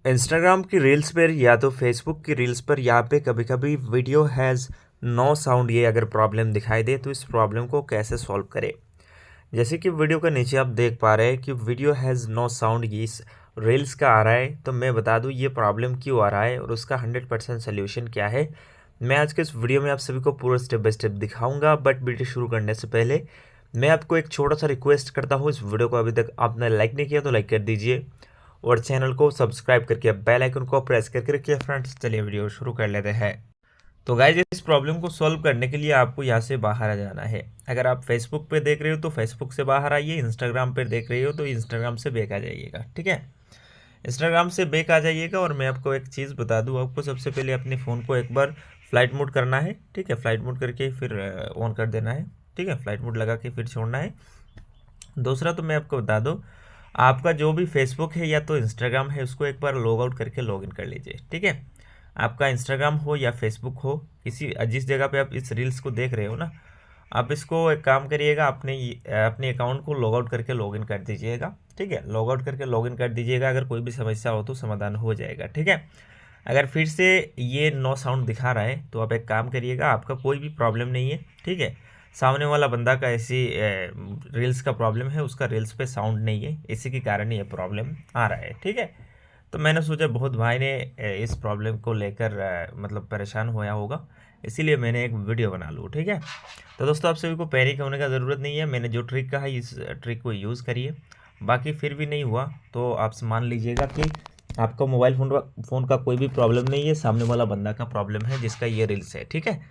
Instagram की reels पर या तो फेसबुक की रील्स पर यहाँ पे कभी कभी वीडियो हैज़ नो साउंड ये अगर प्रॉब्लम दिखाई दे तो इस प्रॉब्लम को कैसे सॉल्व करें। जैसे कि वीडियो के नीचे आप देख पा रहे हैं कि वीडियो हैज़ नो साउंड ये इस रील्स का आ रहा है। तो मैं बता दूं ये प्रॉब्लम क्यों आ रहा है और उसका 100% सोल्यूशन क्या है। मैं आज के इस वीडियो में आप सभी को पूरा स्टेप बाय स्टेप दिखाऊंगा। बट वीडियो शुरू करने से पहले मैं आपको एक छोटा सा रिक्वेस्ट करता हूँ, इस वीडियो को अभी तक आपने लाइक नहीं किया तो लाइक कर दीजिए और चैनल को सब्सक्राइब करके बेल आइकन को प्रेस करके रखिए। फ्रेंड्स चलिए वीडियो शुरू कर लेते हैं। तो गाइज इस प्रॉब्लम को सॉल्व करने के लिए आपको यहाँ से बाहर आ जाना है। अगर आप फेसबुक पे देख रहे हो तो फेसबुक से बाहर आइए, इंस्टाग्राम पे देख रहे हो तो इंस्टाग्राम से बैक आ जाइएगा। ठीक है, इंस्टाग्राम से बैक आ जाइएगा और मैं आपको एक चीज़ बता दूँ, आपको सबसे पहले अपने फ़ोन को एक बार फ्लाइट मोड करना है। ठीक है, फ्लाइट मोड करके फिर ऑन कर देना है। ठीक है, फ्लाइट मोड लगा के फिर छोड़ना है। दूसरा तो मैं आपको बता दूँ, आपका जो भी फेसबुक है या तो इंस्टाग्राम है उसको एक बार लॉग आउट करके लॉग इन कर लीजिए। ठीक है, आपका इंस्टाग्राम हो या फेसबुक हो, किसी जिस जगह पे आप इस रील्स को देख रहे हो ना, आप इसको एक काम करिएगा, अपने अकाउंट को लॉग आउट करके लॉग इन कर दीजिएगा। ठीक है, लॉग आउट करके लॉग इन कर दीजिएगा। अगर कोई भी समस्या हो तो समाधान हो जाएगा। ठीक है, अगर फिर से ये नो साउंड दिखा रहा है तो आप एक काम करिएगा, आपका कोई भी प्रॉब्लम नहीं है। ठीक है, सामने वाला बंदा का ऐसी रील्स का प्रॉब्लम है, उसका रील्स पे साउंड नहीं है, इसी के कारण ये प्रॉब्लम आ रहा है। ठीक है, तो मैंने सोचा बहुत भाई ने इस प्रॉब्लम को लेकर मतलब परेशान होया होगा, इसीलिए मैंने एक वीडियो बना लूँ। ठीक है, तो दोस्तों आप सभी को पैनिक होने का ज़रूरत नहीं है। मैंने जो ट्रिक कहा इस ट्रिक को यूज़ करिए। बाकी फिर भी नहीं हुआ तो आप मान लीजिएगा कि आपका मोबाइल फ़ोन का कोई भी प्रॉब्लम नहीं है, सामने वाला बंदा का प्रॉब्लम है जिसका ये रील्स है। ठीक है,